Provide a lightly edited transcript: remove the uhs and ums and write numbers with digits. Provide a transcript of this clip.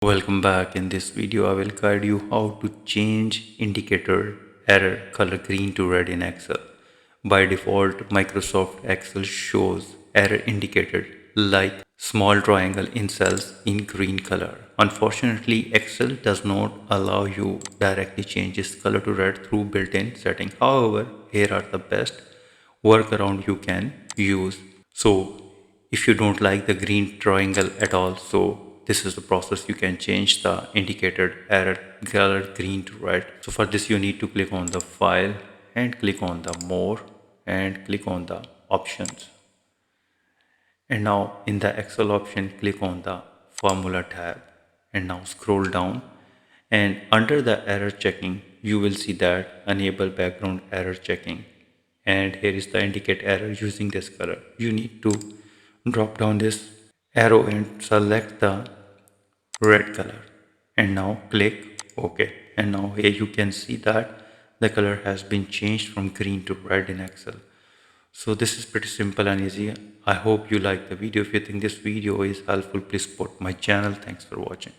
Welcome back. In this video, I will guide you how to change indicator error color green to red in Excel. By default, Microsoft Excel shows error indicator like small triangle in cells in green color. Unfortunately, Excel does not allow you directly change this color to red through built-in setting. However, here are the best workaround you can use. So if you don't like the green triangle at all, so this is the process. You can change the indicated error color green to red. So for this you need to click on the file and click on the more and click on the options, and now in the Excel option click on the formula tab, and now scroll down, and under the error checking you will see that enable background error checking, and here is the indicate error using this color. You need to drop down this arrow and select the red color, and now click OK, and now here you can see that the color has been changed from green to red in Excel. So this is pretty simple and easy. I hope you like the video. If you think this video is helpful, please support my channel. Thanks for watching.